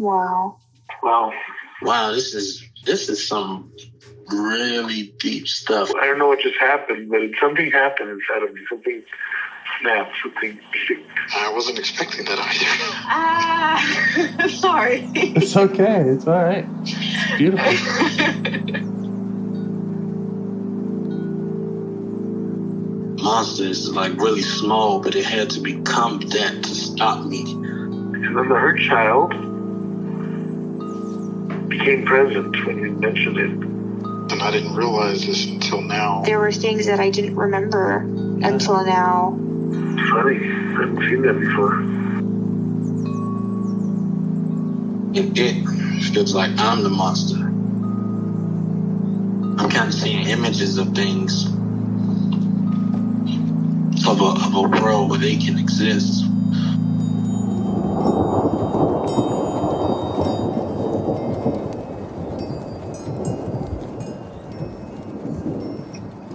Wow. Wow, this is some really deep stuff. I don't know what just happened, but something happened inside of me. Something snapped. Something. I wasn't expecting that either. Sorry. It's okay. It's all right. It's beautiful. Monster is like really small, but it had to become that to stop me. And then the hurt child became present when you mentioned it. And I didn't realize this until now. There were things that I didn't remember until now. Funny. I haven't seen that before. It feels like I'm the monster. I'm kind of seeing images of things. Of a world where they can exist.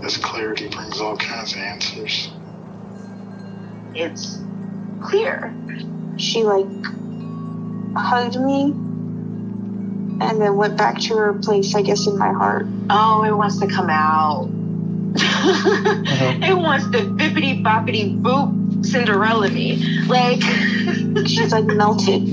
This clarity brings all kinds of answers. It's clear. She hugged me and then went back to her place, I guess, in my heart. Oh, it wants to come out. It wants to bippity boppity boop Cinderella me. She's melted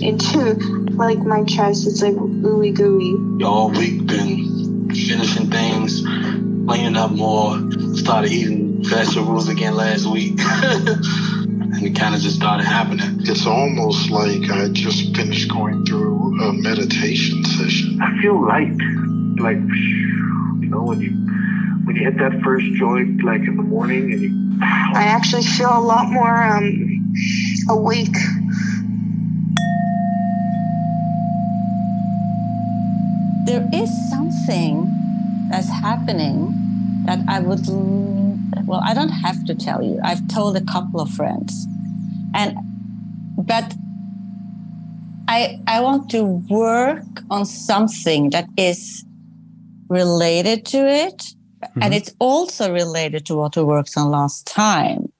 into my chest. It's ooey gooey. All week been finishing things, cleaning up more, started eating vegetables again last week. And it kind of just started happening. It's almost like I just finished going through a meditation session. I feel light. When you hit that first joint, in the morning, and I actually feel a lot more awake. There is something that's happening that I don't have to tell you. I've told a couple of friends, but I want to work on something that is related to it. Mm-hmm. And it's also related to what we worked on last time,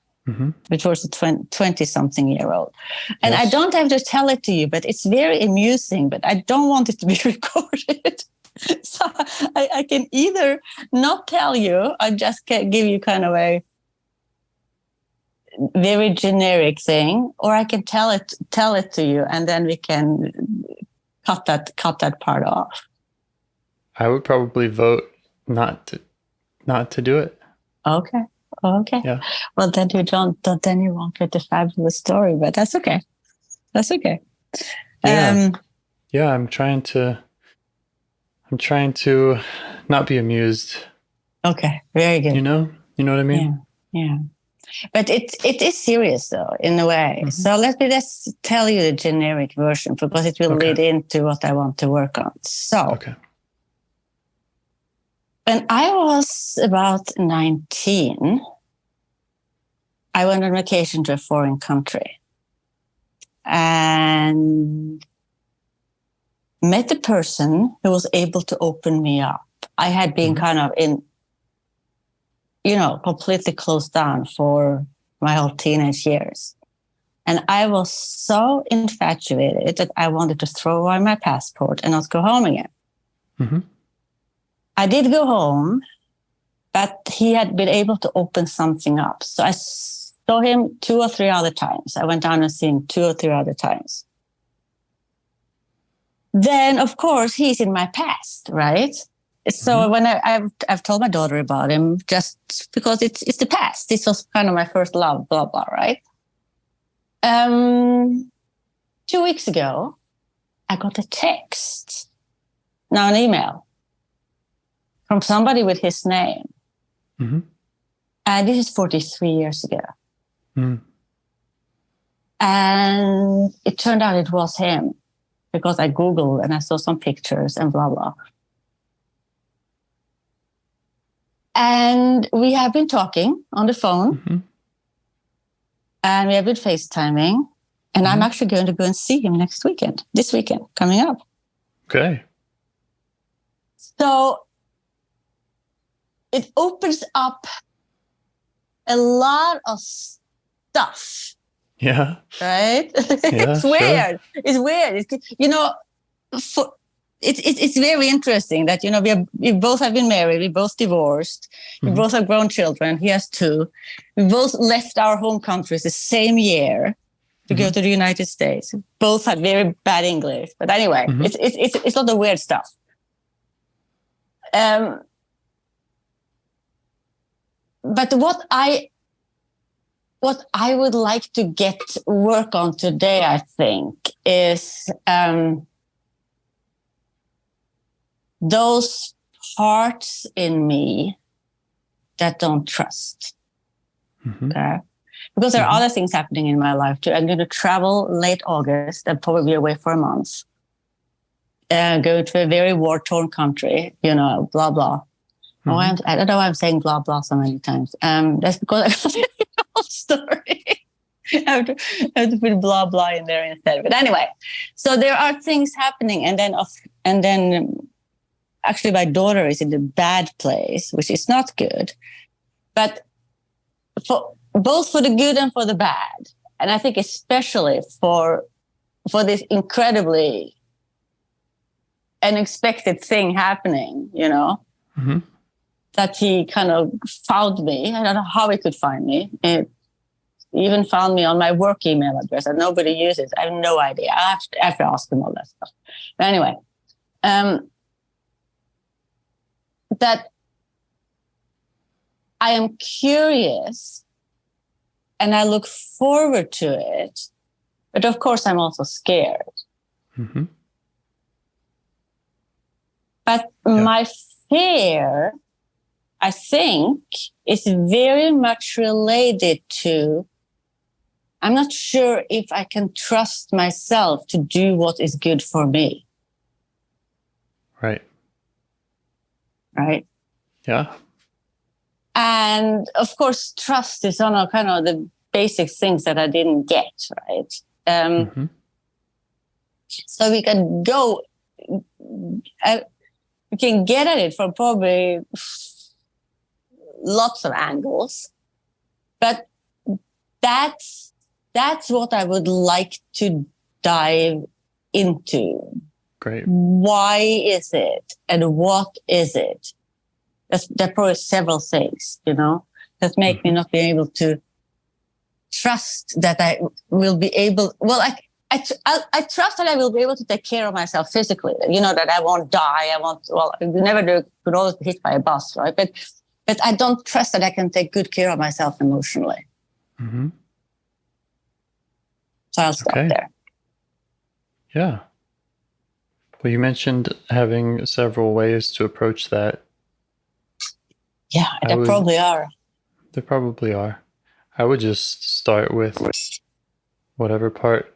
which was a 20-something-year-old. And yes. I don't have to tell it to you, but it's very amusing, but I don't want it to be recorded. So I can either not tell you, I just can give you kind of a very generic thing, or I can tell it to you, and then we can cut that part off. I would probably vote not to do it. Okay. Yeah. Well, then you won't get the fabulous story, but that's okay. Yeah. I'm trying to not be amused. Okay. Very good. You know what I mean? Yeah. But it is serious though, in a way. Mm-hmm. So let me just tell you the generic version, because it will lead into what I want to work on. So. Okay. When I was about 19, I went on vacation to a foreign country and met a person who was able to open me up. I had been kind of completely closed down for my whole teenage years. And I was so infatuated that I wanted to throw away my passport and not go home again. Mm-hmm. I did go home, but he had been able to open something up. So I saw him 2 or 3 other times. I went down and seen him 2 or 3 other times. Then, of course, he's in my past, right? So when I've told my daughter about him, just because it's the past. This was kind of my first love, blah, blah, right? 2 weeks ago, I got a text, now an email, from somebody with his name. Mm-hmm. And this is 43 years ago. Mm. And it turned out it was him, because I Googled and I saw some pictures and blah, blah. And we have been talking on the phone. Mm-hmm. And we have been FaceTiming. And I'm actually going to go and see him this weekend, coming up. Okay. So it opens up a lot of stuff Yeah. right? Yeah, It's sure. weird. It's weird. It's very interesting that we both have been married, we both divorced, we both have grown children. He has 2. We both left our home countries the same year to go to the United States. Both had very bad English, but anyway, it's not the weird stuff. But what I would like to work on today, I think, is those parts in me that don't trust. Okay? Because there are other things happening in my life too. I'm going to travel late August and probably be away for a month. Go to a very war-torn country, blah, blah. I don't know why I'm saying blah, blah so many times. That's because I got the whole story. I have to put blah, blah in there instead. But anyway, so there are things happening. And then actually my daughter is in the bad place, which is not good. But both for the good and for the bad. And I think especially for this incredibly unexpected thing happening, that he kind of found me. I don't know how he could find me. He even found me on my work email address that nobody uses. I have no idea. I have to ask him all that stuff. But anyway, that I am curious and I look forward to it. But of course, I'm also scared. But my fear, I think, is very much related to, I'm not sure if I can trust myself to do what is good for me. Right. Right? Yeah. And of course, trust is one of kind of the basic things that I didn't get, right? So we can go, we can get at it from probably lots of angles, but that's what I would like to dive into. Great. Why is it, and what is it? There are probably several things, that make me not be able to trust that I will be able. Well, I trust that I will be able to take care of myself physically. That I won't die. You never do. Could always be hit by a bus, right? But I don't trust that I can take good care of myself emotionally. So I'll stop there. Yeah. Well, you mentioned having several ways to approach that. Yeah, there probably are. There probably are. I would just start with whatever part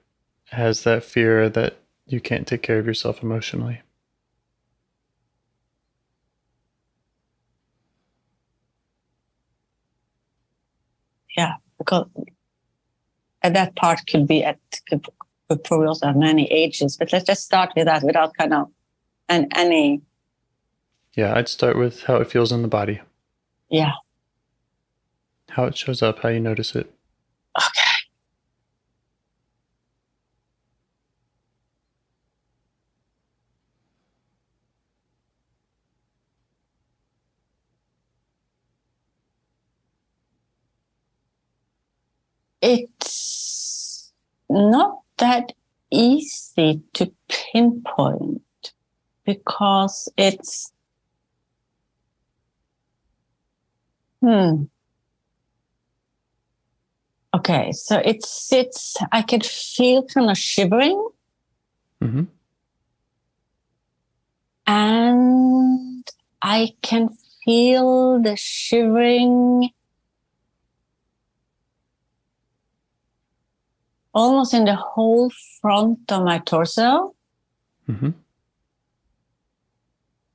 has that fear that you can't take care of yourself emotionally. Yeah, because that part could probably also have many ages, but let's just start with that without kind of any. Yeah, I'd start with how it feels in the body. Yeah. How it shows up, how you notice it. Okay. It's not that easy to pinpoint because it's okay, so it sits, I can feel kind of shivering. And I can feel the shivering almost in the whole front of my torso.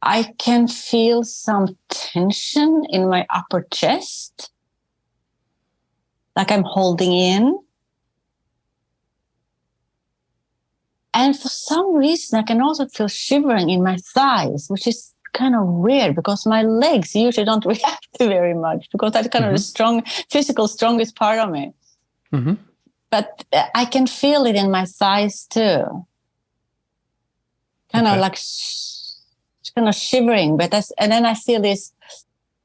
I can feel some tension in my upper chest, like I'm holding in. And for some reason, I can also feel shivering in my thighs, which is kind of weird because my legs usually don't react very much because that's kind of the strongest part of me. but I can feel it in my thighs too. Kind of like kind of shivering, but and then I feel this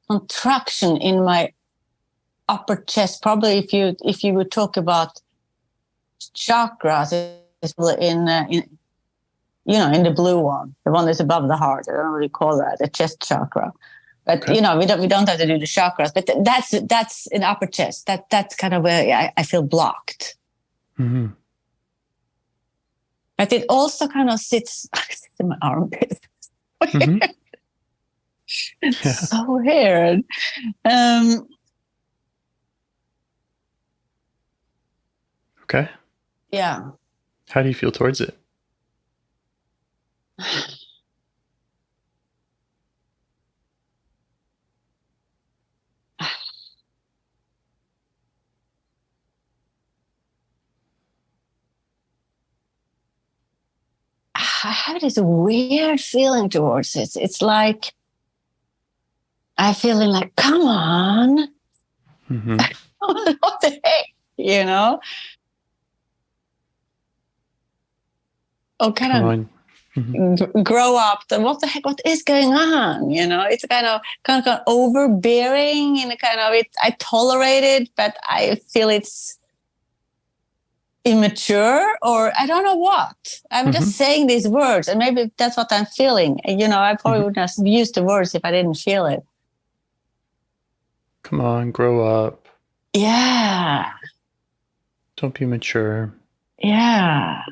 contraction in my upper chest. Probably if you would talk about chakras, it's in in the blue one, the one that's above the heart. I don't really call that the chest chakra, but we don't have to do the chakras. But that's in upper chest. That's kind of where I feel blocked. Mm-hmm. But it also kind of sits in my armpit. Mm-hmm. It's so weird. Okay. Yeah. How do you feel towards it? I have this weird feeling towards it. It's like I feeling like, come on. Mm-hmm. What the heck? Oh, kind of grow up. What the heck? What is going on? It's kind of overbearing and kind of it. I tolerate it, but I feel it's immature, or I don't know what. I'm just saying these words, and maybe that's what I'm feeling. I probably wouldn't have used the words if I didn't feel it. Come on, grow up. Yeah. Don't be mature. Yeah.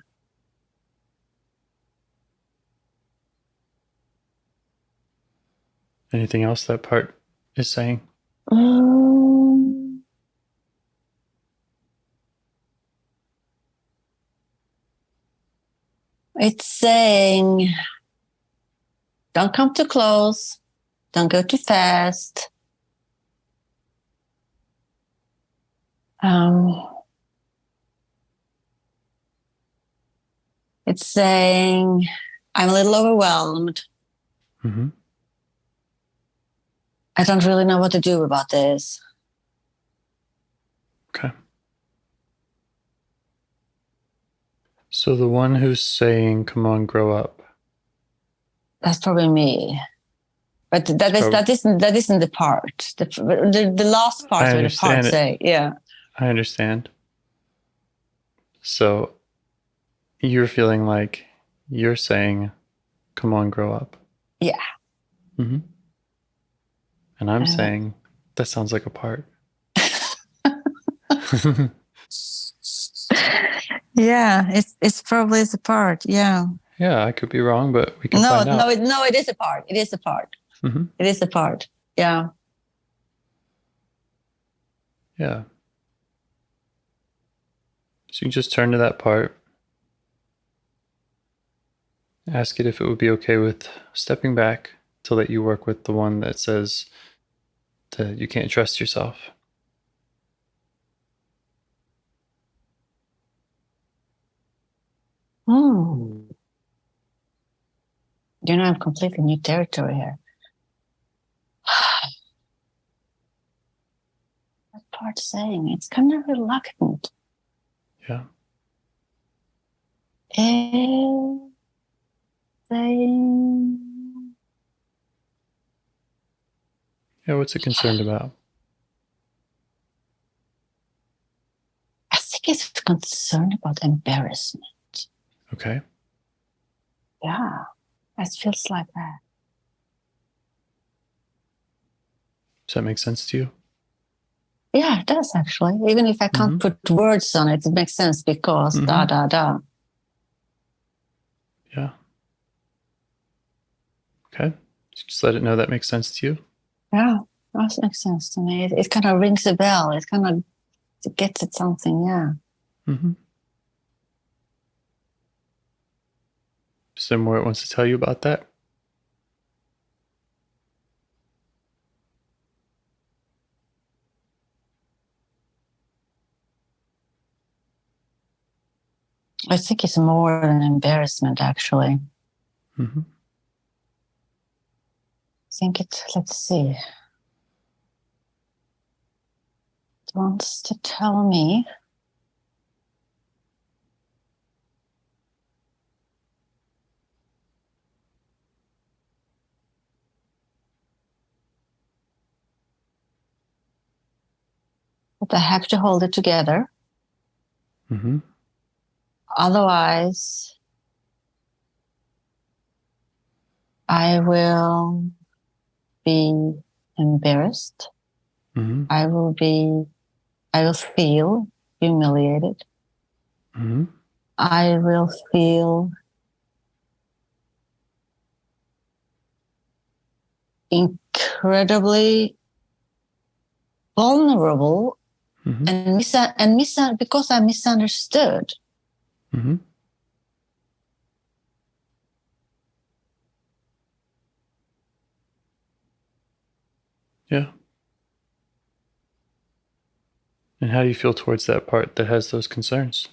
Anything else that part is saying? It's saying, don't come too close. Don't go too fast. It's saying, I'm a little overwhelmed. Mm-hmm. I don't really know what to do about this. Okay. So the one who's saying, come on, grow up. That's probably me. But that isn't the part. The last part where the part say, yeah. I understand. So you're feeling like you're saying, come on, grow up. Yeah. Mm-hmm. And I'm saying, that sounds like a part. Yeah, it's probably the part. Yeah. Yeah, I could be wrong, but we can find out. No, it is a part. It is a part. Mm-hmm. It is a part. Yeah. Yeah. So you just turn to that part. Ask it if it would be okay with stepping back to let you work with the one that says that you can't trust yourself. I'm completely new territory here. That part saying it's kind of reluctant. Yeah. Saying. Yeah, what's it concerned about? I think it's concerned about embarrassment. Okay. Yeah, it feels like that. Does that make sense to you? Yeah, it does actually. Even if I can't put words on it, it makes sense because da. Yeah. Okay. Just let it know that makes sense to you. Yeah, that makes sense to me. It kind of rings a bell. It kind of gets at something. Yeah. Mm-hmm. Is there more it wants to tell you about that? I think it's more an embarrassment, actually. Mm-hmm. Let's see. It wants to tell me I have to hold it together. Mm-hmm. Otherwise, I will be embarrassed. Mm-hmm. I will feel humiliated. Mm-hmm. I will feel incredibly vulnerable Mm-hmm. and because I'm misunderstood. Mm-hmm. Yeah. And how do you feel towards that part that has those concerns?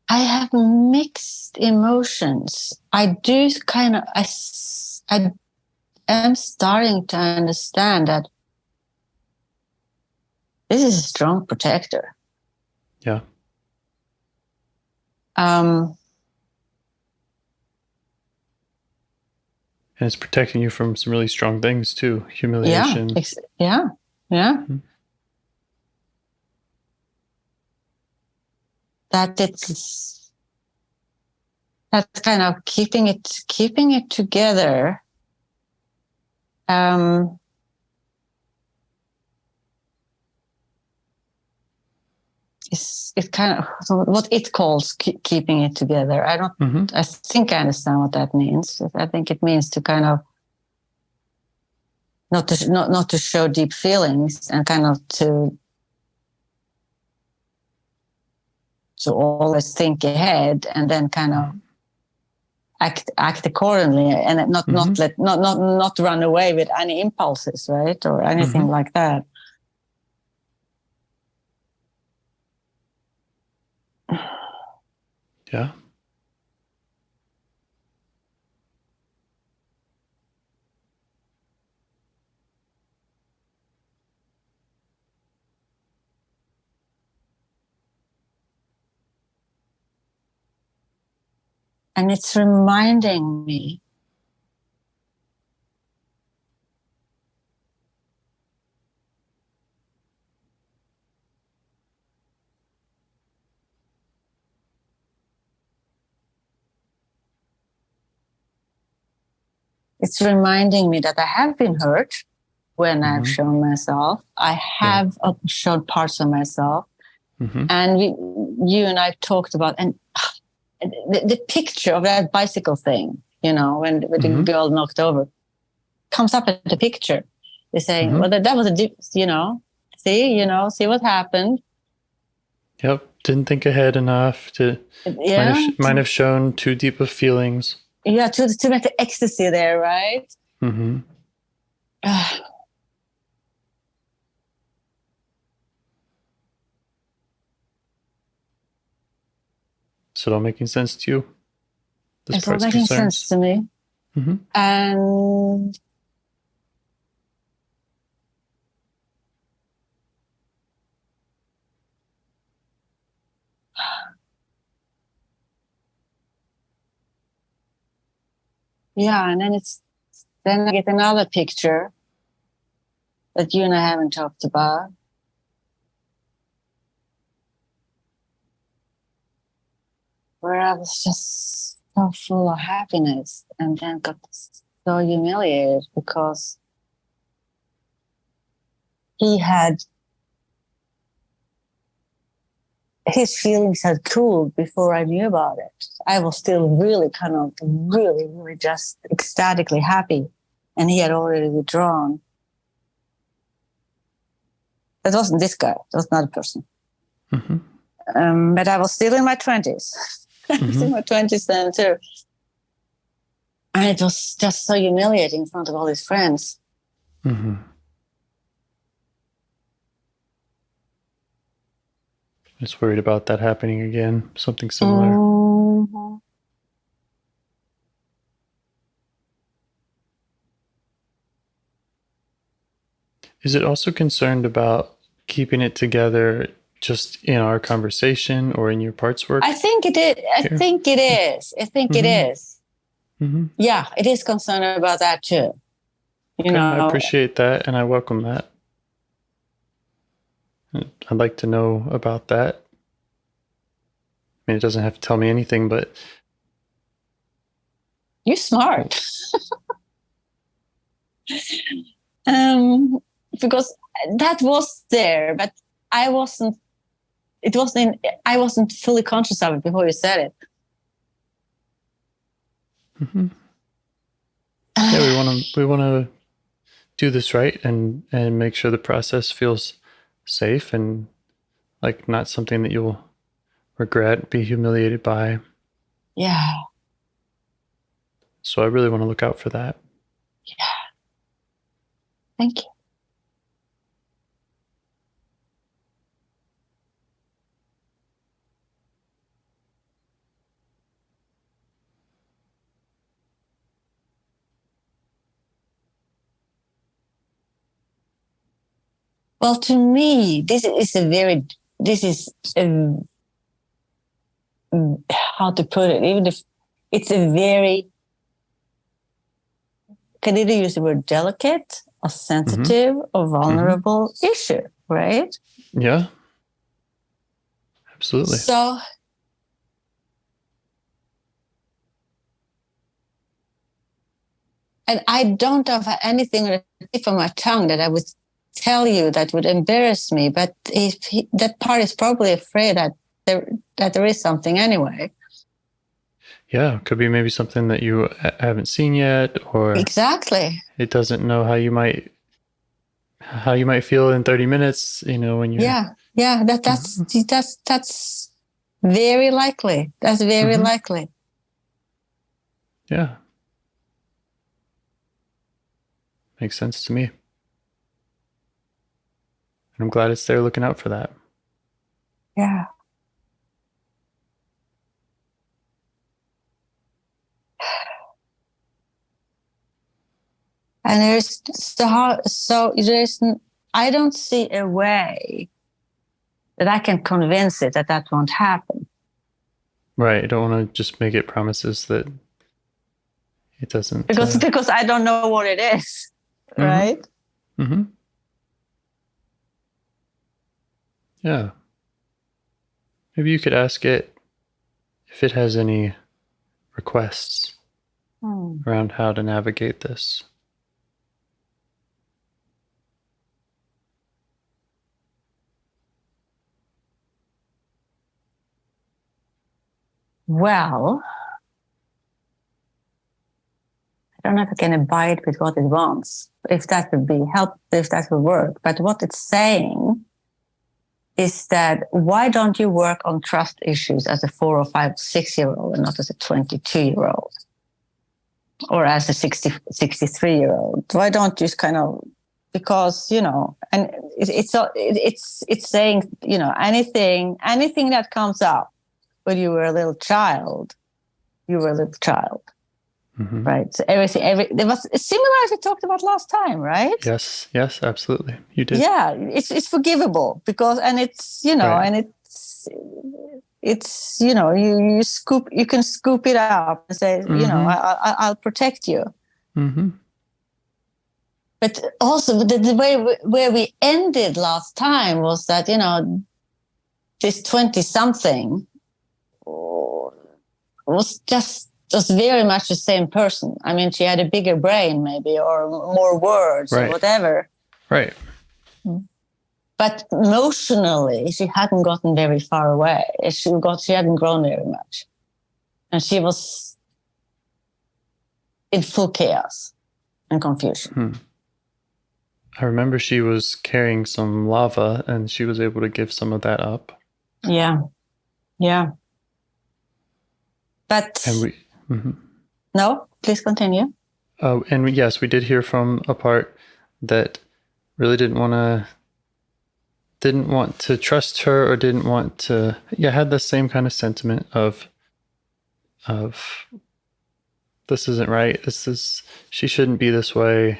I have mixed emotions. I do kind of, I am starting to understand that this is a strong protector. Yeah. Um, And it's protecting you from some really strong things too. yeah, Humiliation. yeah. Mm-hmm. That's kind of keeping it together. It's kind of what it calls keeping it together. Mm-hmm. I think I understand what that means. I think it means to kind of not to show deep feelings and kind of to always think ahead and then kind of act accordingly and not run away with any impulses, right, or anything like that. Yeah. And it's reminding me that I have been hurt when I've shown myself. I have shown parts of myself. Mm-hmm. And you and I talked about, and the picture of that bicycle thing, when the girl knocked over, comes up in the picture. They're saying, well, that was see what happened. Yep. Didn't think ahead enough to might have shown too deep of feelings. Yeah, too much ecstasy there, right? Mm-hmm. Is it all making sense to you? It's all making sense to me. Mm-hmm. And yeah, and then I get another picture that you and I haven't talked about. Where I was just so full of happiness and then got so humiliated because his feelings had cooled before I knew about it. I was still really kind of really, really just ecstatically happy. And he had already withdrawn. That wasn't this guy. That was another person. Mm-hmm. But I was still in my 20s. I was in my 20s then too. And it was just so humiliating in front of all his friends. Mm-hmm. Just worried about that happening again. Something similar. Mm-hmm. Is it also concerned about keeping it together just in our conversation or in your parts work? I think it is. I think it is. Mm-hmm. Yeah, it is concerned about that too. Okay, I appreciate that and I welcome that. I'd like to know about that. I mean, it doesn't have to tell me anything, but... You're smart. Because that was there, but I wasn't fully conscious of it before you said it. Mm-hmm. Yeah, we want to do this right and make sure the process feels safe and like not something that you'll regret, be humiliated by. Yeah. So I really want to look out for that. Yeah. Thank you. Well, to me, this is how to put it, even if it's a very, can either use the word delicate or sensitive or vulnerable issue, right? Yeah. Absolutely. So, and I don't have anything on the tip of my tongue that I would tell you that would embarrass me, but that part is probably afraid that there is something anyway. Yeah, could be maybe something that you haven't seen yet, or exactly. It doesn't know how you might feel in 30 minutes, when you're... Yeah, that's very likely. That's very likely. Yeah. Makes sense to me. And I'm glad it's there looking out for that. Yeah. And I don't see a way that I can convince it that won't happen. Right. I don't want to just make it promises that it doesn't. Because I don't know what it is. Right? Mm-hmm. Yeah. Maybe you could ask it if it has any requests around how to navigate this. Well, I don't know if I can abide with what it wants, if that would be help, if that would work. But what it's saying is that why don't you work on trust issues as a 4 or 5, 6-year-old and not as a 22-year-old or as a 63-year-old? Why don't you just kind of, because, and it's saying, anything that comes up when you were a little child, right? So it was similar as we talked about last time, right? Yes, absolutely. You did. Yeah, it's forgivable because, and it's, right. and it's you can scoop it up and say, I'll protect you. But also the way where we ended last time was that, this 20-something was very much the same person. I mean, she had a bigger brain maybe, or more words or whatever. Right. But emotionally, she hadn't gotten very far away. She hadn't grown very much. And she was in full chaos and confusion. I remember she was carrying some lava and she was able to give some of that up. Yeah. But... And we... No, please continue. Oh, and yes, we did hear from a part that really didn't want to trust her, or didn't want to, had the same kind of sentiment of this isn't right. She shouldn't be this way.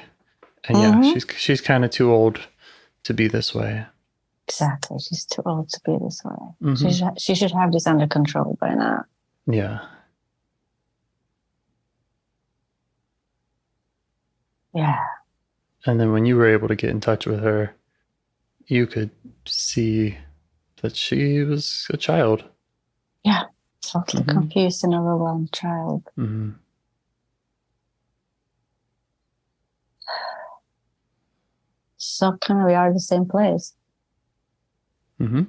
And she's kind of too old to be this way. Exactly. She's too old to be this way. Mm-hmm. She should have this under control by now. Yeah. Yeah. And then when you were able to get in touch with her, you could see that she was a child. Yeah. Totally confused and overwhelmed child. Mm-hmm. So kind of we are in the same place. Mm-hmm.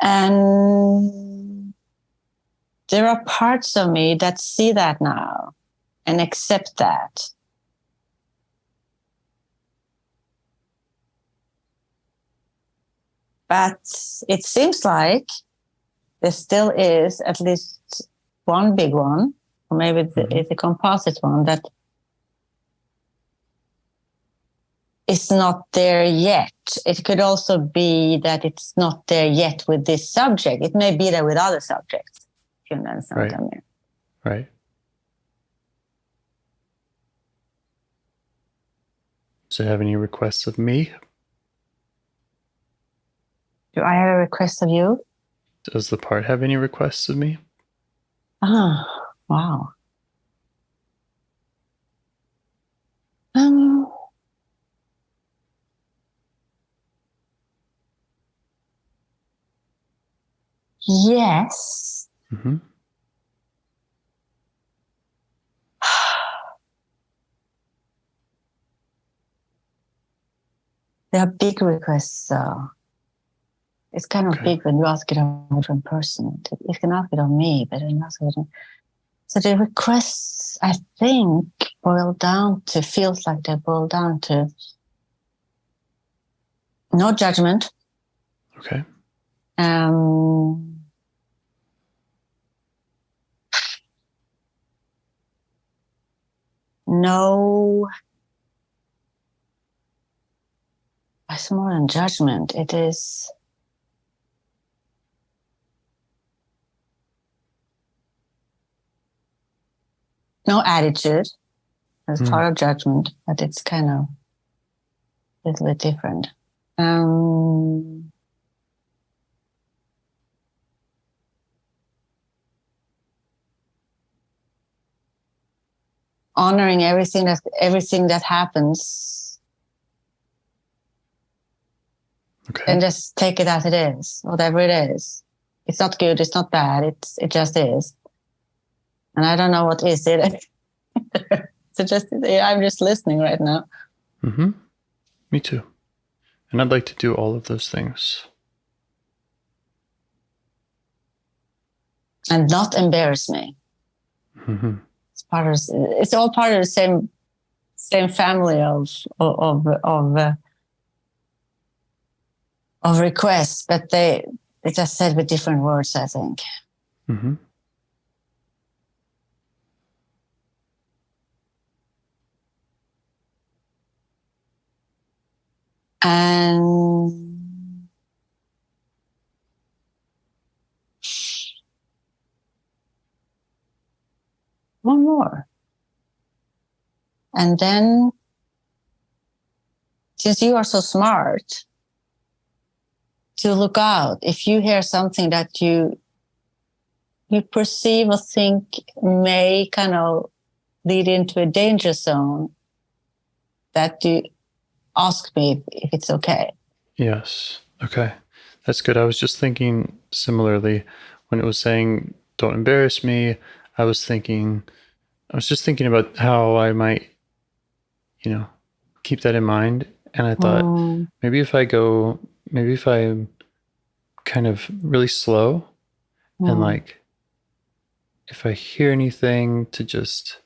And there are parts of me that see that now and accept that. But it seems like there still is at least one big one, or maybe it's a composite one that is not there yet. It could also be that it's not there yet with this subject. It may be there with other subjects. If you understand what I mean. Right. Does it have any requests of me? Do I have a request of you? Does the part have any requests of me? Ah, wow. Yes. Mm-hmm. There are big requests, though. It's kind of big when you ask it of a different person. You can ask it of me, but when you ask it of... So the requests, I think, feels like they boil down to no judgment. Okay. No, it's more than judgment. It is no attitude as part of judgment, but it's kind of a little bit different. Honoring everything that happens, and just take it as it is, whatever it is. It's not good, it's not bad, it just is. And I don't know what is it. I'm just listening right now. Mm-hmm. Me too. And I'd like to do all of those things. And not embarrass me. Mm-hmm. It's all part of the same family of requests, but they just said with different words, I think. Mm-hmm. And one more. And then, since you are so smart, to look out. If you hear something that you perceive or think may kind of lead into a danger zone, that you ask me if it's okay. Yes. Okay. That's good. I was just thinking similarly when it was saying, don't embarrass me. I was just thinking about how I might, keep that in mind. And I thought maybe if I'm kind of really slow and like, if I hear anything to just,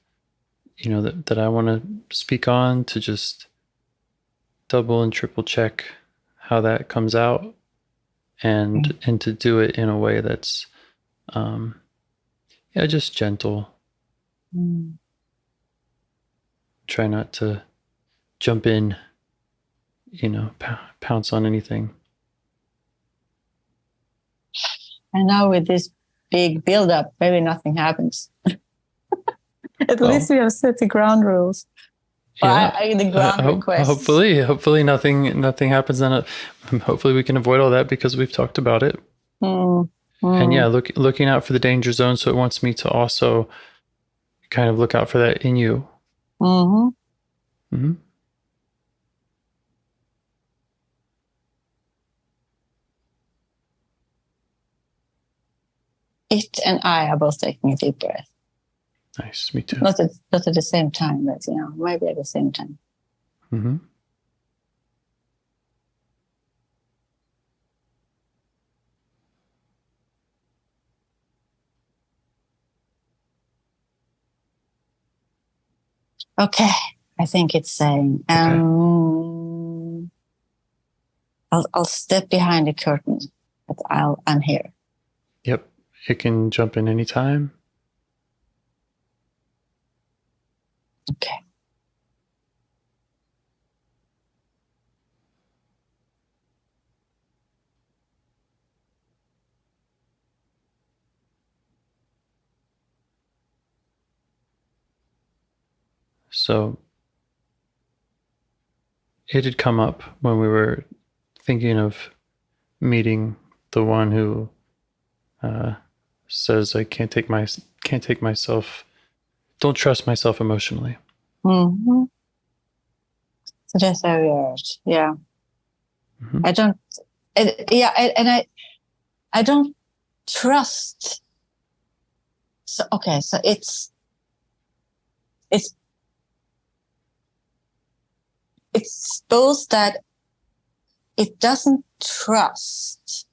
that I want to speak on, to just double and triple check how that comes out and to do it in a way that's, just gentle. Try not to jump in, pounce on anything. And now with this big buildup, maybe nothing happens. At least we have set the ground rules. Yeah. The ground requests. Hopefully nothing happens. Then hopefully we can avoid all that because we've talked about it. And yeah, looking out for the danger zone. So it wants me to also kind of look out for that in you. It and I are both taking a deep breath. Nice, me too. Not at the same time, but maybe at the same time. Okay, I think it's saying. I'll step behind the curtain, but I'm here. Yep, it can jump in anytime. Okay. So it had come up when we were thinking of meeting the one who says I can't take myself, don't trust myself emotionally. So that's very weird. Yeah. I don't. I don't trust. So okay, so it's both that it doesn't trust.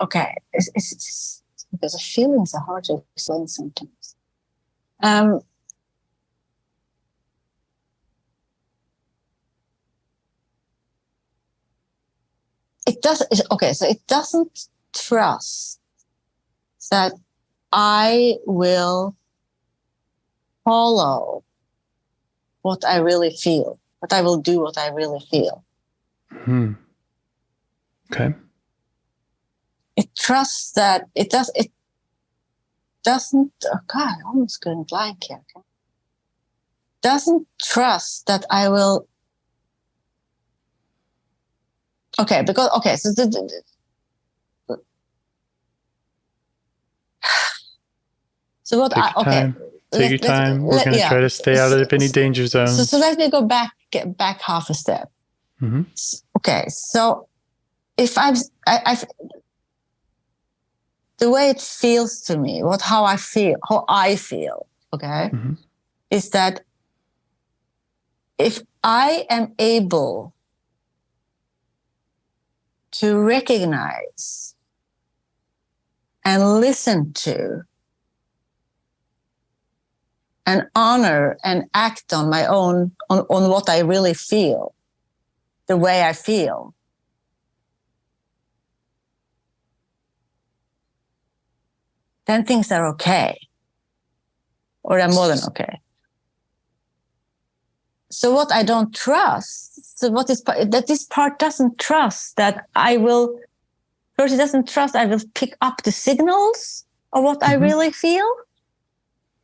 Okay, it's because the feelings are hard to explain sometimes. It does. Okay, so it doesn't trust that I will follow what I really feel, that I will do what I really feel. Okay. It trusts that it doesn't. Oh God, I almost going blank here. Okay? Doesn't trust that I will. Okay, because so so what Take your time. Take your time. We're going to try to stay out of any danger zones. So let me go back half a step. Okay, so if I've the way it feels to me, how I feel, okay, is that if I am able to recognize and listen to and honor and act on my own, on what I really feel, the way I feel, then things are okay. Or they're more than okay. So what I don't trust, that this part doesn't trust that I will, first it doesn't trust I will pick up the signals of what I really feel.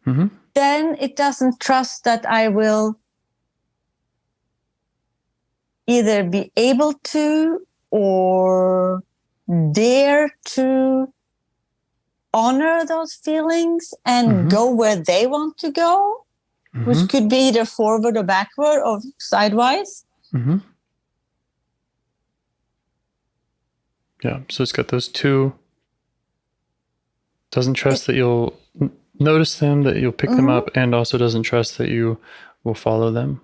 Then it doesn't trust that I will either be able to or dare to honor those feelings and go where they want to go, which could be either forward or backward or sidewise. Yeah, so it's got those two. Doesn't trust that you'll notice them, that you'll pick them up, and also doesn't trust that you will follow them.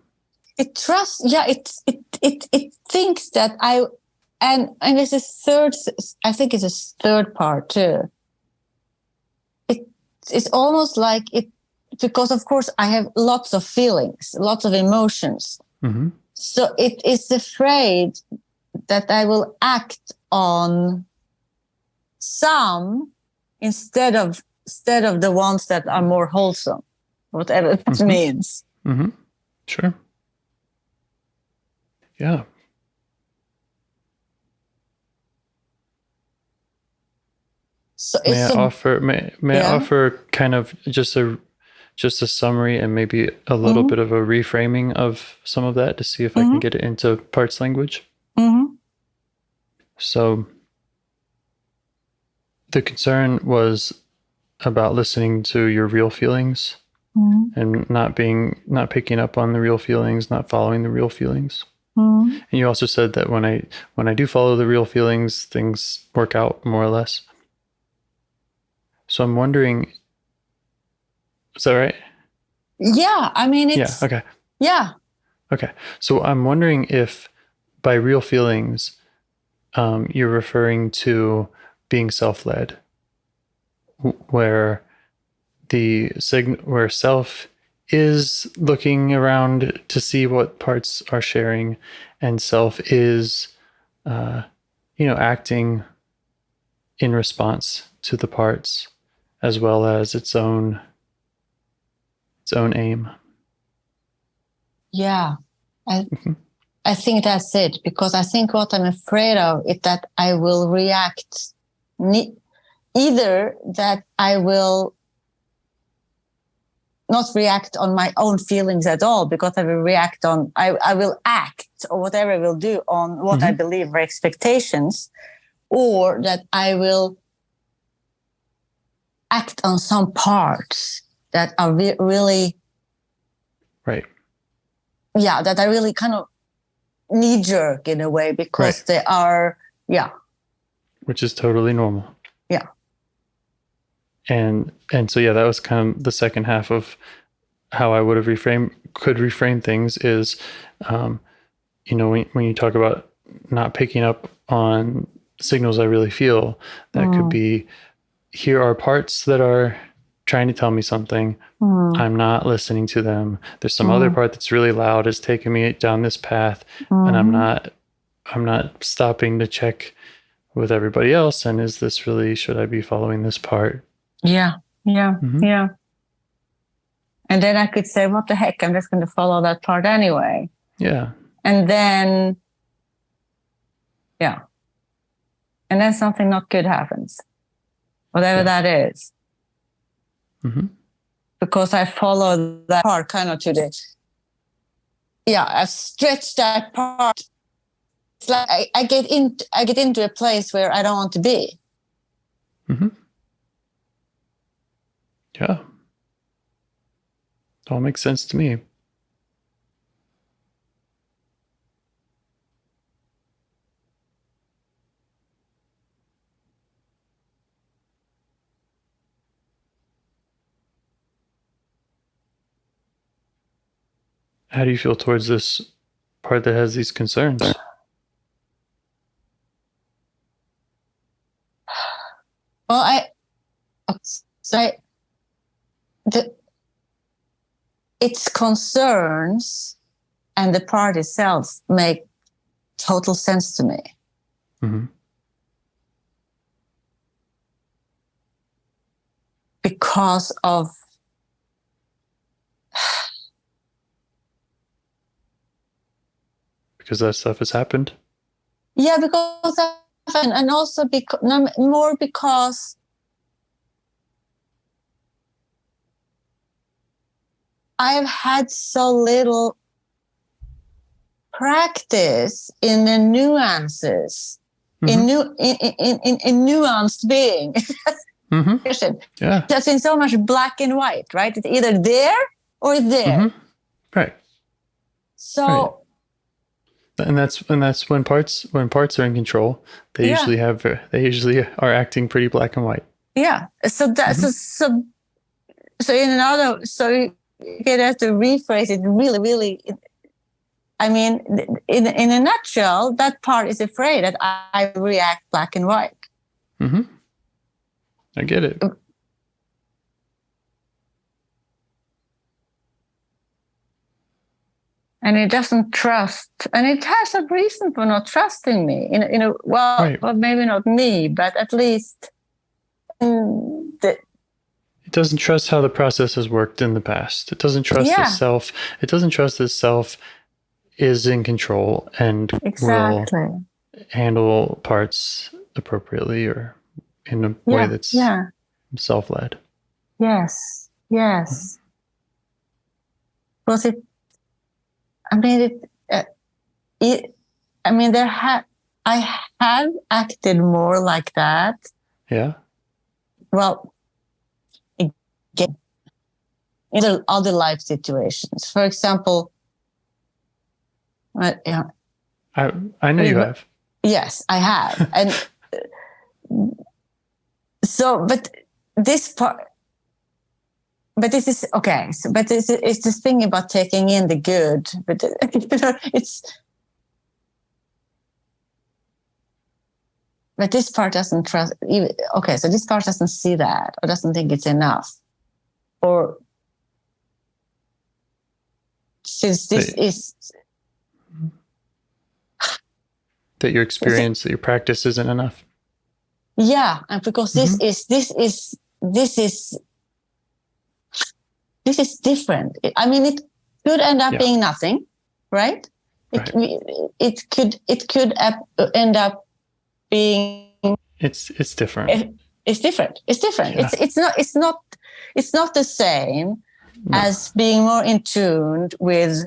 It trusts, it thinks that and there's a third, I think it's a third part too. It's almost like it, because of course I have lots of feelings, lots of emotions. So it is afraid that I will act on some instead of the ones that are more wholesome. whatever that means. Mm-hmm. Sure. Yeah. So May it's I offer I offer kind of just a summary and maybe a little bit of a reframing of some of that to see if I can get it into parts language. Mm-hmm. So the concern was about listening to your real feelings and not picking up on the real feelings, not following the real feelings. And you also said that when I do follow the real feelings, things work out more or less. So I'm wondering, is that right? Yeah, I mean, it's... Yeah, okay. Yeah. Okay. So I'm wondering if by real feelings, you're referring to being self-led, where where self is looking around to see what parts are sharing, and self is, acting in response to the parts, as well as its own aim. Yeah. I think that's it, because I think what I'm afraid of is that I will react, either that I will not react on my own feelings at all, because I will react on, I will act or whatever I will do on what I believe are expectations, or that I will act on some parts that are really... Right. Yeah, that are really kind of knee-jerk in a way, because they are, which is totally normal. Yeah. And so, yeah, that was kind of the second half of how I would have could reframe things is, when you talk about not picking up on signals I really feel, that could be, here are parts that are trying to tell me something. I'm not listening to them. There's some other part that's really loud, is taking me down this path, and I'm not stopping to check with everybody else. And is this really, should I be following this part? Yeah. And then I could say, what the heck, I'm just going to follow that part anyway. Yeah. And then, and then something not good happens, whatever that is. Because I follow that part kind of to the... Yeah, I've stretched that part. It's like I get into a place where I don't want to be. Yeah. It all makes sense to me. How do you feel towards this part that has these concerns? Well, its concerns and the part itself make total sense to me. Because of... Because that stuff has happened? Yeah, because that happened, and also more because I've had so little practice in the nuances, in nuanced being. Yeah. Just in so much black and white, right? It's either there or it's there. Right. So... Right. And that's when parts are in control, they usually are acting pretty black and white. Yeah. So that's so you have to rephrase it really, really. I mean, in a nutshell, that part is afraid that I react black and white. I get it. And it doesn't trust, and it has a reason for not trusting me. Well, maybe not me, but at least it doesn't trust how the process has worked in the past. It doesn't trust the self. It doesn't trust that self is in control and will handle parts appropriately or in a way that's self-led. Yes. Because I have acted more like that. Yeah. Well, again, in other life situations. For example, I know you have. Yes, I have. And so, but this part, but this is okay. So, but it's this thing about taking in the good, but but this part doesn't trust. Okay, so this part doesn't see that or doesn't think it's enough, or since this is that your experience, that your practice isn't enough. Yeah, and because this is different. I mean, it could end up being nothing, right? It could end up being. It's different. It's different. Yeah. It's not the same as being more in tune with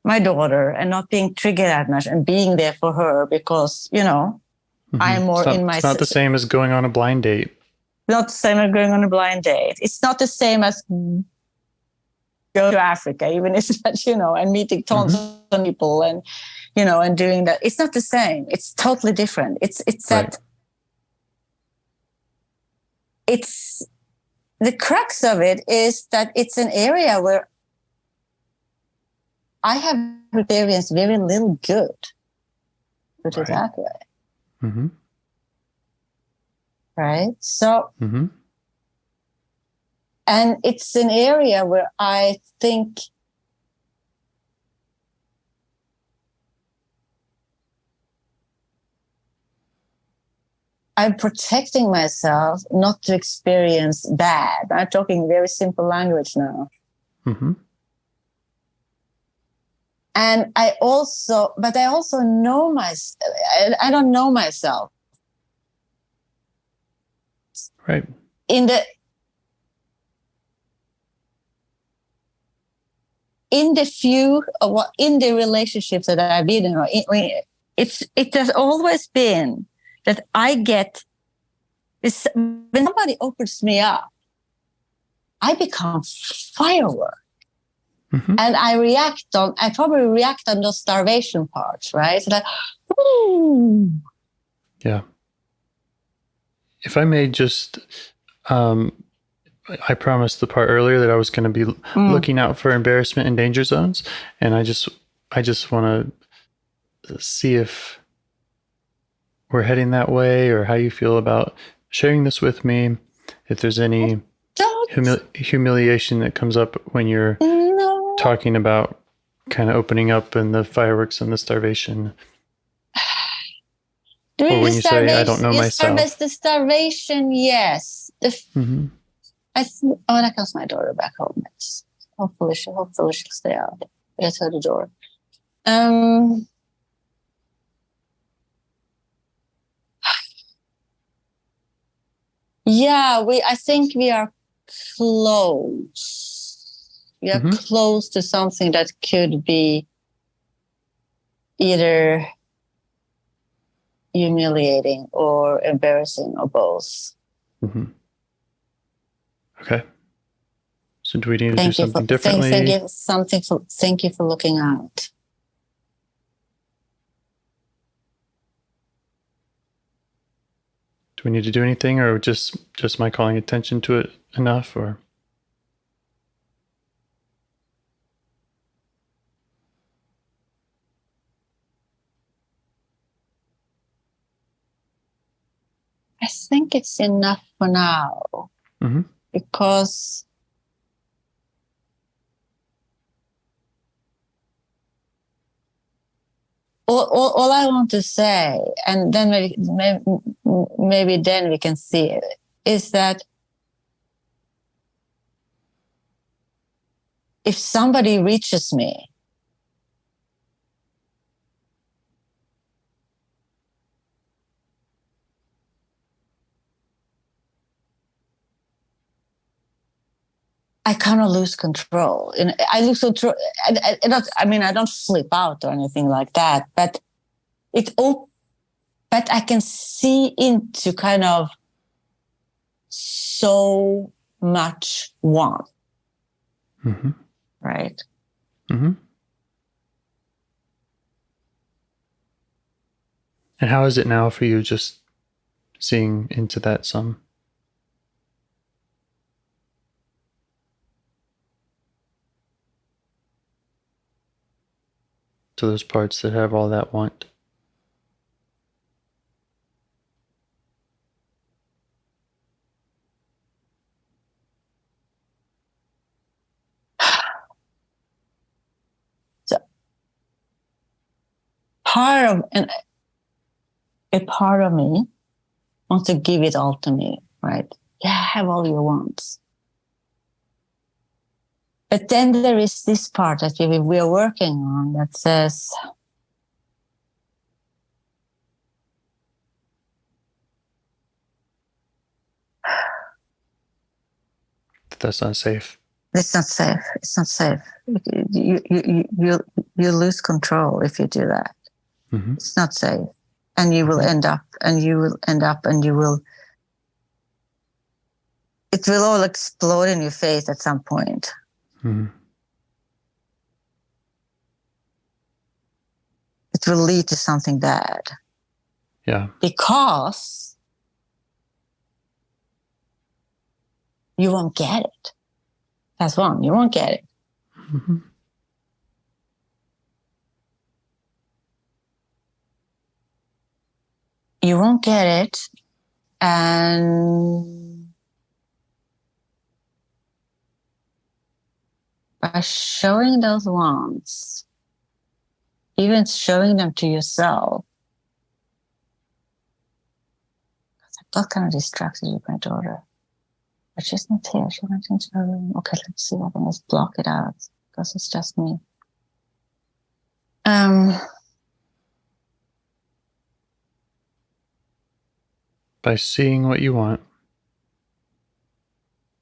my daughter and not being triggered that much and being there for her because, I'm more in my... It's not the same as going on a blind date. Not the same as going on a blind date. It's not the same as going to Africa, even if that, and meeting tons of people and, and doing that. It's not the same. It's totally different. It's that... It's... The crux of it is that it's an area where I have experienced very little good. Put it that way. Mm-hmm. Right? So, and it's an area where I think I'm protecting myself not to experience bad. I'm talking very simple language now. Mm-hmm. And I also know myself. I don't know myself. Right. In the relationships that I've been in, it has always been that I get this when somebody opens me up, I become firework. Mm-hmm. And I probably react on those starvation parts, right? So like, ooh. Yeah. If I may just, I promised the part earlier that I was going to be looking out for embarrassment and danger zones. And I just want to see if we're heading that way or how you feel about sharing this with me. If there's any humiliation that comes up when you're talking about kind of opening up and the fireworks and the starvation. Or when you say, I don't know myself. The starvation, yes. That comes my daughter back home. Hopefully she'll stay out. Get her the door. Yeah, I think we are close. We are close to something that could be either humiliating or embarrassing or both. Mm-hmm. Okay. So do we need to do something differently? Thank you for looking out. Do we need to do anything or just my calling attention to it enough or? I think it's enough for now because all I want to say, and then maybe then we can see it, is that if somebody reaches me, I kind of lose control. And I lose control. I don't flip out or anything like that, but but I can see into kind of so much want. Mm-hmm. Right? Mm-hmm. And how is it now for you just seeing into that some? To those parts that have all that want. So a part of me wants to give it all to me, right? Yeah, have all your wants. But then there is this part that we are working on that says, That's not safe. it's not safe. It's not safe. You lose control if you do that. Mm-hmm. It's not safe. And you will end up, it will all explode in your face at some point. Mm-hmm. It will lead to something bad. Yeah. Because you won't get it. That's one. You won't get it. Mm-hmm. You won't get it. And by showing those wants, even showing them to yourself, I got kind of distracted with my daughter. But she's not here. She went into her room. Okay, let's see if I can just block it out because it's just me. By seeing what you want.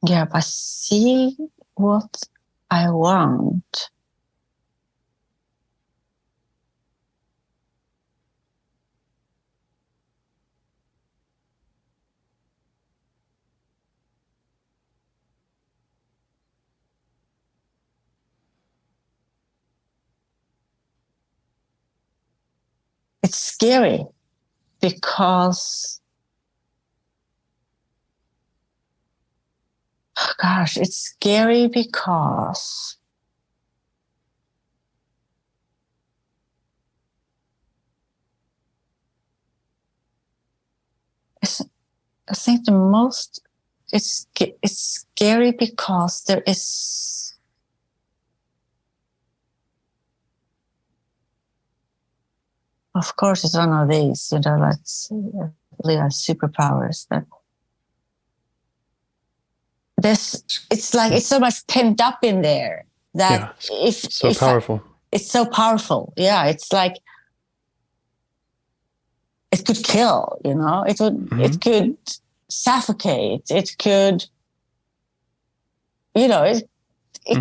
Yeah, by seeing what I want, it's scary because, gosh, it's scary because I think the most, it's scary because there is, of course, it's one of these, let's really have superpowers, but it's like it's so much pent up in there that it's so powerful. It's so powerful. Yeah, it's like it could kill, it could suffocate, it could, it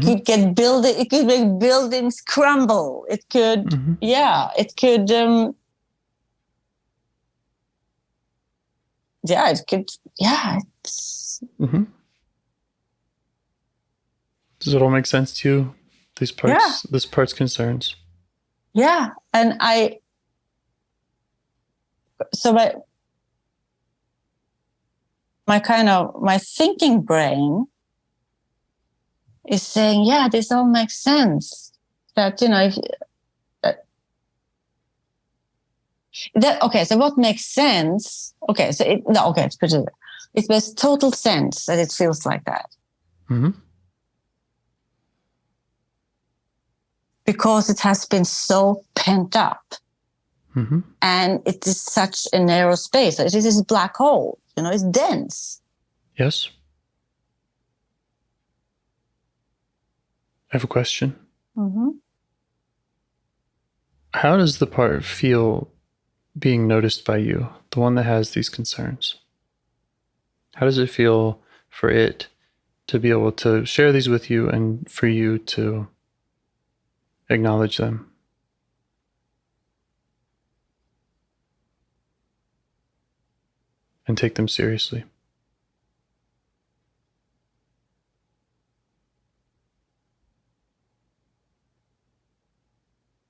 could get building, it could make buildings crumble, it could, it could, it could, it's. Does it all make sense to you? These parts, this part's concerns. Yeah, and my thinking brain is saying, yeah, this all makes sense. That, so what makes sense? Okay, so it's pretty. It makes total sense that it feels like that. Mm-hmm. Because it has been so pent up. Mm-hmm. And it is such a narrow space. It is this black hole, it's dense. Yes. I have a question. Mm-hmm. How does the part feel being noticed by you, the one that has these concerns? How does it feel for it to be able to share these with you and for you to acknowledge them? And take them seriously?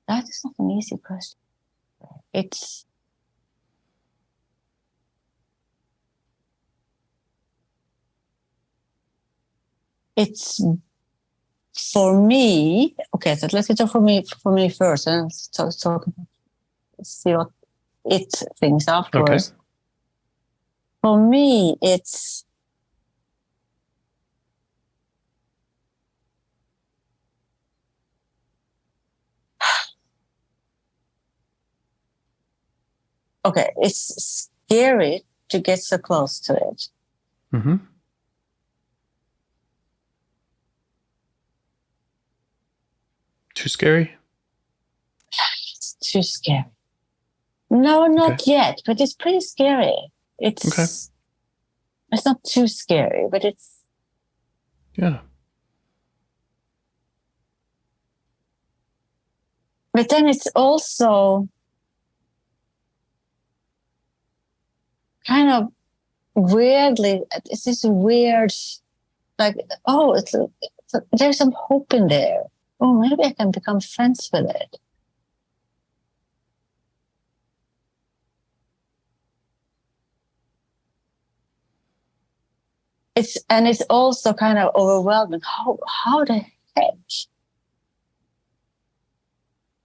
That is not an easy question. It's for me. Okay, so let's get for me first, and so see what it thinks afterwards. Okay. For me, it's okay. It's scary to get so close to it. Mm-hmm. Too scary? It's too scary. No, not yet, but it's pretty scary. It's not too scary, but it's yeah. But then it's also kind of weirdly, it's this weird, like, oh, there's some hope in there. Oh, maybe I can become friends with it. It's also kind of overwhelming. How the heck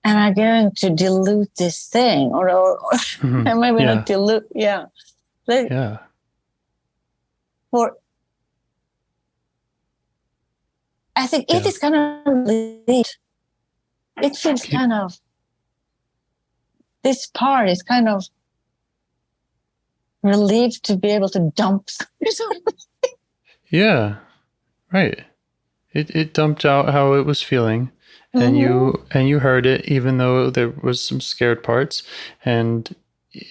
am I going to dilute this thing, or maybe not dilute? Yeah, yeah. I think it is kind of relieved. It feels kind of, this part is kind of relieved to be able to dump something. Yeah, right. It dumped out how it was feeling, and you heard it, even though there was some scared parts, and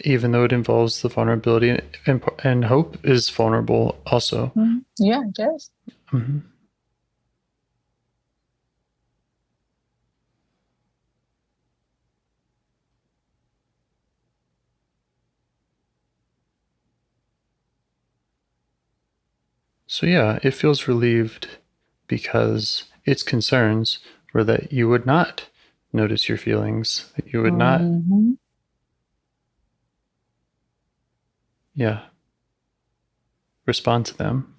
even though it involves the vulnerability, and hope is vulnerable also. Mm-hmm. Yeah, it does. Mm-hmm. So yeah, it feels relieved because its concerns were that you would not notice your feelings, that you would not, respond to them.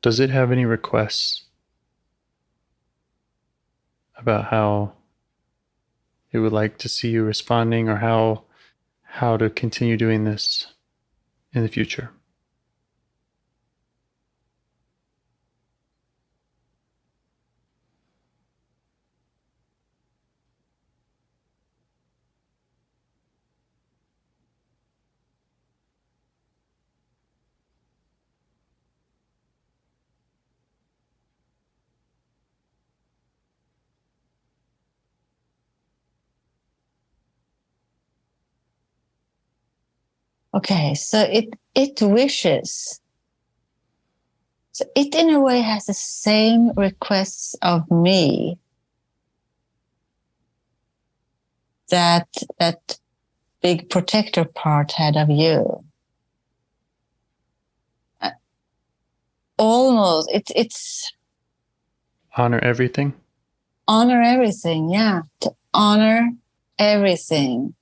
Does it have any requests about how it would like to see you responding, or how to continue doing this in the future? Okay, so it wishes. So it in a way has the same requests of me that big protector part had of you. Almost, it's Honor everything? honor everything, yeah. To honor everything.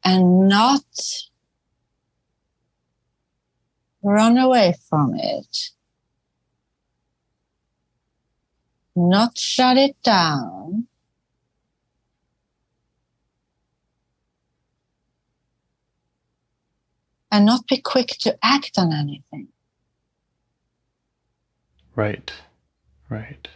And not run away from it. Not shut it down. And not be quick to act on anything. Right. Right.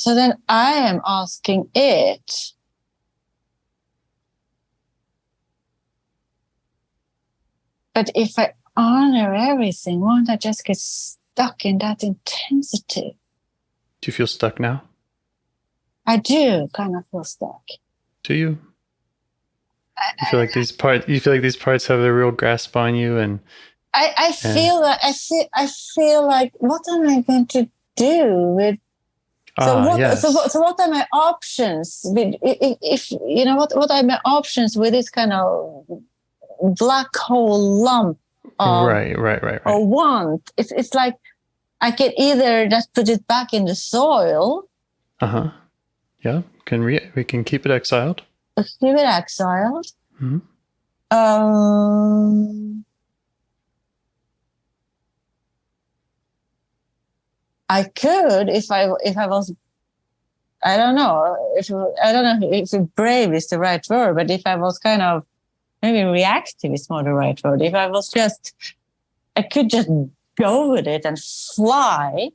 So then I am asking it, but if I honor everything, won't I just get stuck in that intensity? Do you feel stuck now? I do kind of feel stuck. Do you? You feel like these parts have a real grasp on you, and I feel that I feel like, what am I going to do with? yes. So what are my options? If you know what are my options with this kind of black hole lump of right. or want? It's like I can either just put it back in the soil. Yeah. We can keep it exiled. Keep it exiled. Mm-hmm. I could if I was, I don't know if brave is the right word, but if I was kind of, maybe reactive is more the right word. If I was just, I could just go with it and fly,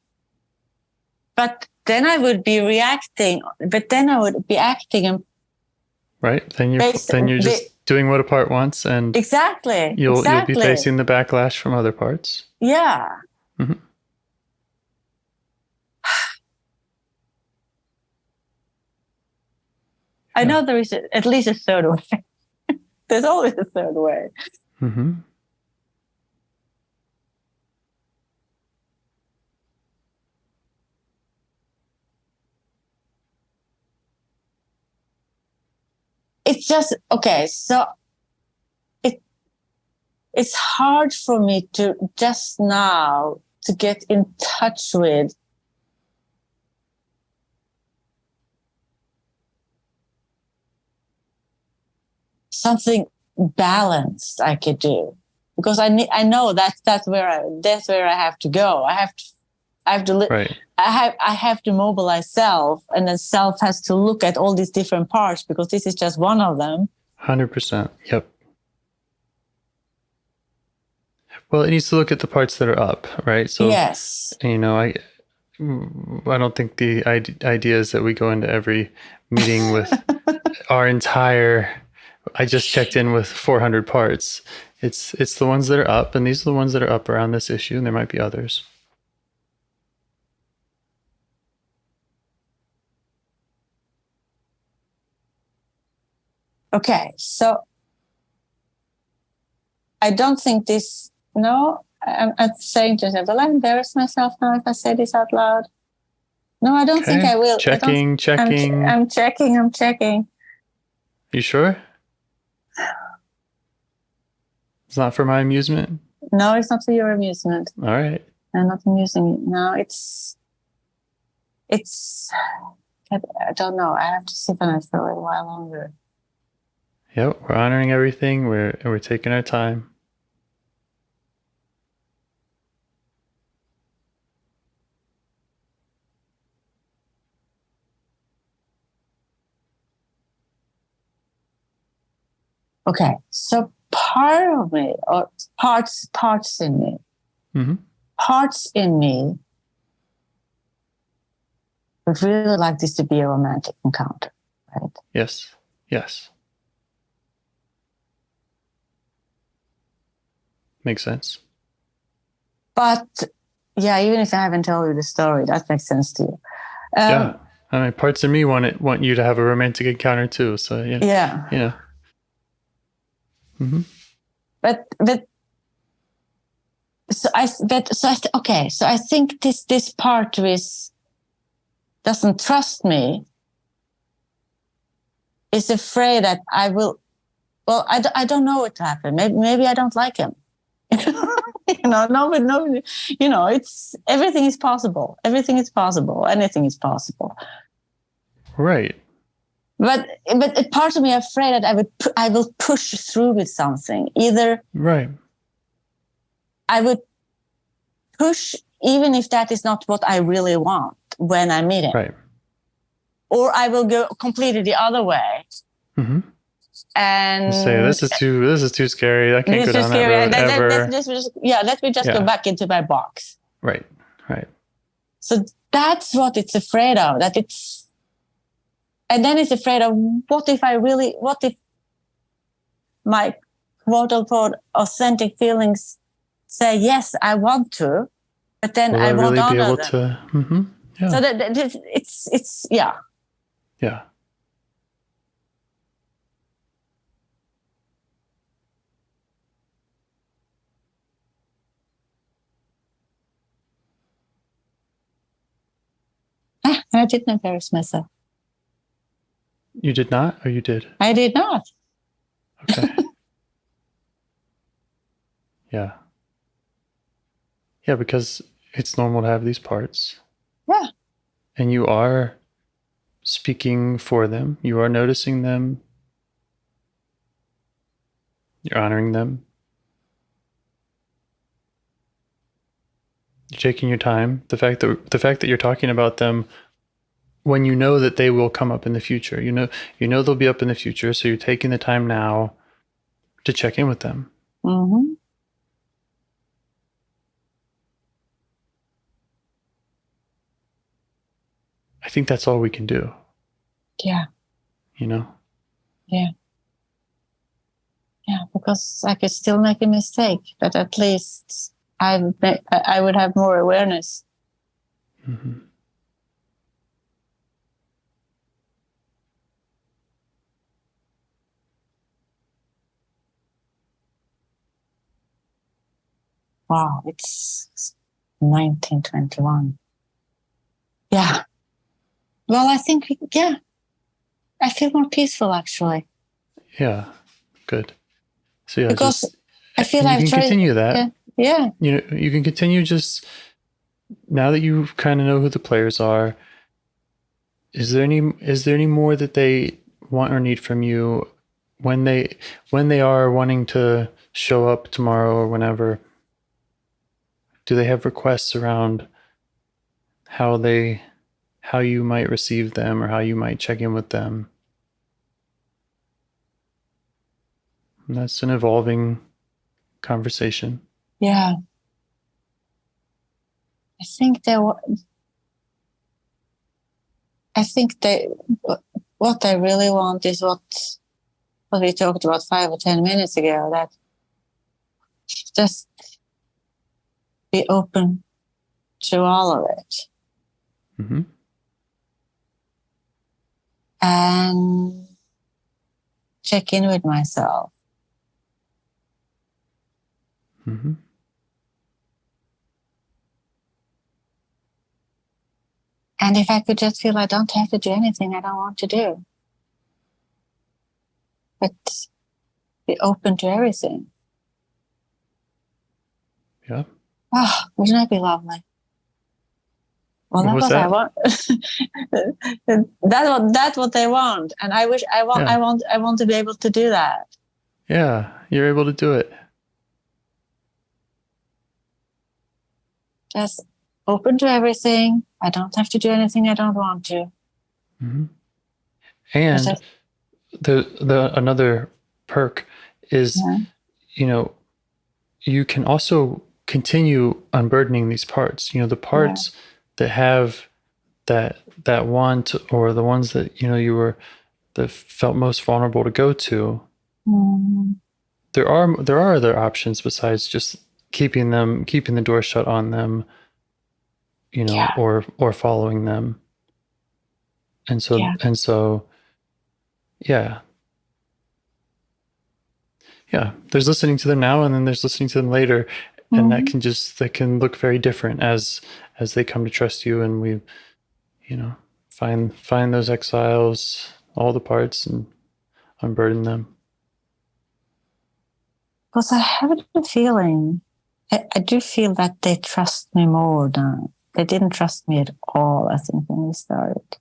but then I would be reacting, but then I would be acting and right. Then you're just doing what a part wants, and exactly. You'll be facing the backlash from other parts. Yeah. Mm-hmm. I know there is at least a third way. There's always a third way. Mm-hmm. It's just, okay, so it's hard for me to just now to get in touch with something balanced I could do, because I know that's where I have to go. I have to right. I have to mobilize self, and then self has to look at all these different parts, because this is just one of them. 100%. Yep. Well, it needs to look at the parts that are up, right? So yes, I don't think the idea is that we go into every meeting with our entire. I just checked in with 400 parts. It's the ones that are up, and these are the ones that are up around this issue, and there might be others. okay, so I don't think this. No, I'm saying to myself, will I embarrass myself now if I say this out loud? No, I don't think I will. Checking. I'm checking. You sure? It's not for my amusement? No, it's not for your amusement. All right. I'm not amusing you. No, it's, I don't know. I have to sit on it for a little while longer. Yep, we're honoring everything. We're taking our time. Okay, so part of me, or parts in me, mm-hmm. parts in me would really like this to be a romantic encounter, right? Yes. Makes sense. But yeah, even if I haven't told you the story, that makes sense to you. Yeah, I mean, parts of me want you to have a romantic encounter too. So yeah. Mm-hmm. But I think this part doesn't trust me, is afraid that I will. Well, I don't know what happened. Maybe I don't like him. No. It's everything is possible. Everything is possible. Anything is possible. Right. But a part of me afraid that I will push through with something. Either right. I would push even if that is not what I really want when I meet him. Right. Or I will go completely the other way. Mm-hmm. And say this is too scary. I can't go down that road ever. Let me just go back into my box. Right. So that's what it's afraid of. And then it's afraid of what if my quote unquote authentic feelings say, yes, I want to, but then Will I I won't really be honor able them. to? Mm-hmm. Yeah. So that it's yeah. Yeah. I didn't embarrass myself. You did not, or you did? I did not. Okay. Yeah. Yeah, because it's normal to have these parts. Yeah. And you are speaking for them. You are noticing them. You're honoring them. You're taking your time. The fact that you're talking about them when you know that they will come up in the future. You know they'll be up in the future, so you're taking the time now to check in with them. Mm-hmm. I think that's all we can do. Yeah. You know? Yeah. Yeah, because I could still make a mistake, but at least I would have more awareness. Mm-hmm. Wow, it's 1921. Yeah. Well, I think, I feel more peaceful actually. Yeah, good. So yeah, because just I feel you I've can tried. continue that. Yeah. You know, you can continue just now that you kind of know who the players are. Is there any more that they want or need from you when they are wanting to show up tomorrow or whenever? Do they have requests around how you might receive them or how you might check in with them? And that's an evolving conversation. Yeah. I think what I really want is what we talked about 5 or 10 minutes ago, that just be open to all of it. Mm-hmm. And check in with myself. Mm-hmm. And if I could just feel I don't have to do anything I don't want to do, but be open to everything. Yeah. Oh, wouldn't that be lovely? Well, What that's was what I that? want. That's what they want, and I wish I want to be able to do that. Yeah, you're able to do it. Just open to everything. I don't have to do anything I don't want to. Mm-hmm. And the another perk is, you know, you can also continue unburdening these parts. You know, the parts that have that want, or the ones that that felt most vulnerable to go to. Mm. There are other options besides just keeping the door shut on them, you know, or following them. And so yeah. Yeah, there's listening to them now, and then there's listening to them later, and that can look very different as they come to trust you, and we, you know, find those exiles, all the parts, and unburden them. Because I have a feeling, I do feel that they trust me more now. They didn't trust me at all, I think, when we started.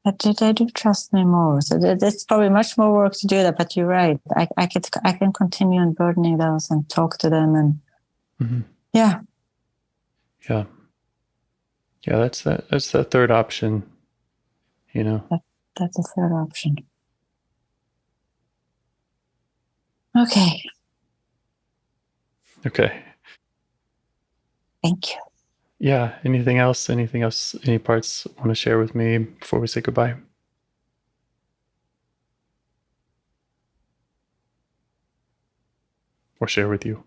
But they do trust me more. So there's probably much more work to do that, but you're right. I can continue unburdening those and talk to them, and yeah. That's that third option, you know. That's the third option. Okay. Okay. Thank you. Yeah. Anything else? Any parts want to share with me before we say goodbye? Or share with you?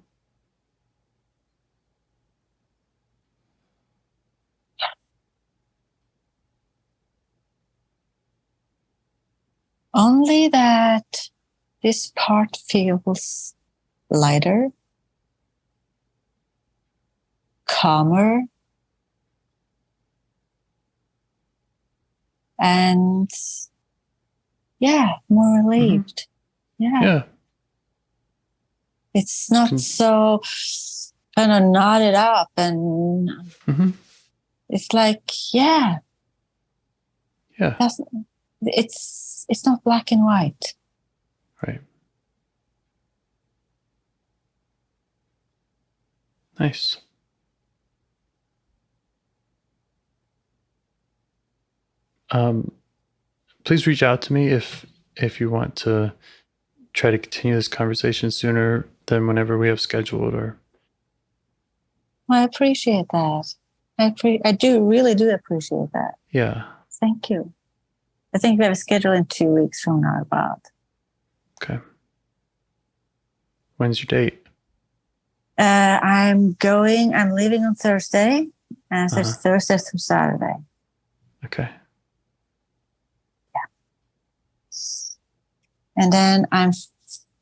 Only that this part feels lighter, calmer, and more relieved. Mm-hmm. Yeah. It's not so kind of knotted up, and it's like, it's not black and white. Right. Nice. Please reach out to me if you want to try to continue this conversation sooner than whenever we have scheduled. Or I appreciate that. I really do appreciate that. Yeah. Thank you. I think we have a schedule in 2 weeks from now about. Okay. When's your date? I'm leaving on Thursday, and so it's Thursday through Saturday. Okay. And then I'm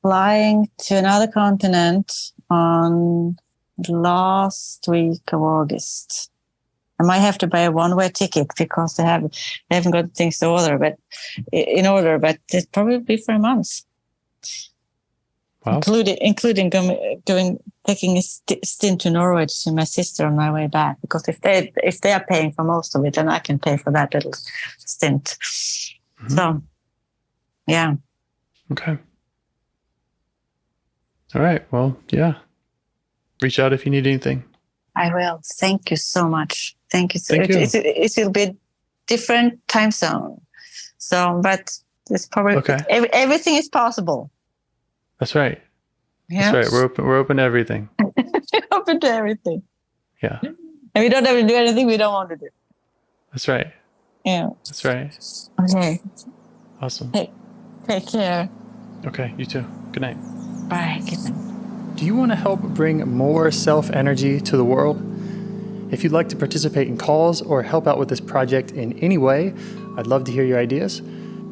flying to another continent on the last week of August. I might have to buy a one-way ticket because they haven't got things to order, but it's probably for a month. Wow. Including taking a stint to Norway to see my sister on my way back, because if they are paying for most of it, then I can pay for that little stint. So, yeah. Okay. All right. Well, yeah. Reach out if you need anything. I will. Thank you so much. Thank you. Thank you. It will be different time zone. So, but it's probably everything is possible. That's right. Yeah. That's right. We're open to everything. Open to everything. Yeah. And we don't have to do anything we don't want to do. That's right. Yeah. That's right. Okay. Awesome. Take care. Okay. You too. Good night. Bye. Good night. Do you want to help bring more self-energy to the world? If you'd like to participate in calls or help out with this project in any way, I'd love to hear your ideas.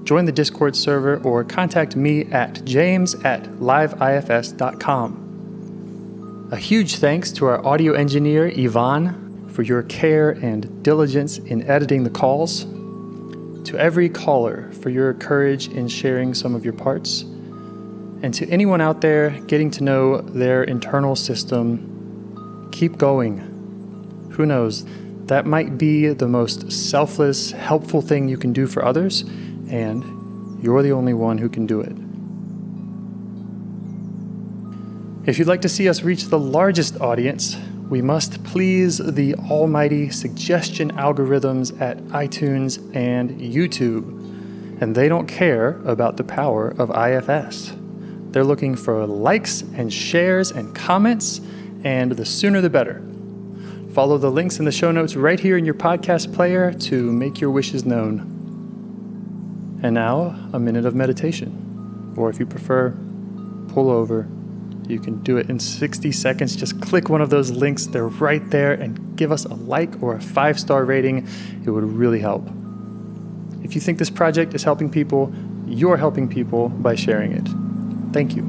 Join the Discord server or contact me at james@liveifs.com. A huge thanks to our audio engineer, Yvonne, for your care and diligence in editing the calls. To every caller for your courage in sharing some of your parts. And to anyone out there getting to know their internal system, keep going. Who knows, that might be the most selfless, helpful thing you can do for others, and you're the only one who can do it. If you'd like to see us reach the largest audience, we must please the almighty suggestion algorithms at iTunes and YouTube. And they don't care about the power of IFS. They're looking for likes and shares and comments, and the sooner the better. Follow the links in the show notes right here in your podcast player to make your wishes known. And now, a minute of meditation. Or if you prefer, pull over. You can do it in 60 seconds. Just click one of those links. They're right there, and give us a like or a 5-star rating. It would really help. If you think this project is helping people, you're helping people by sharing it. Thank you.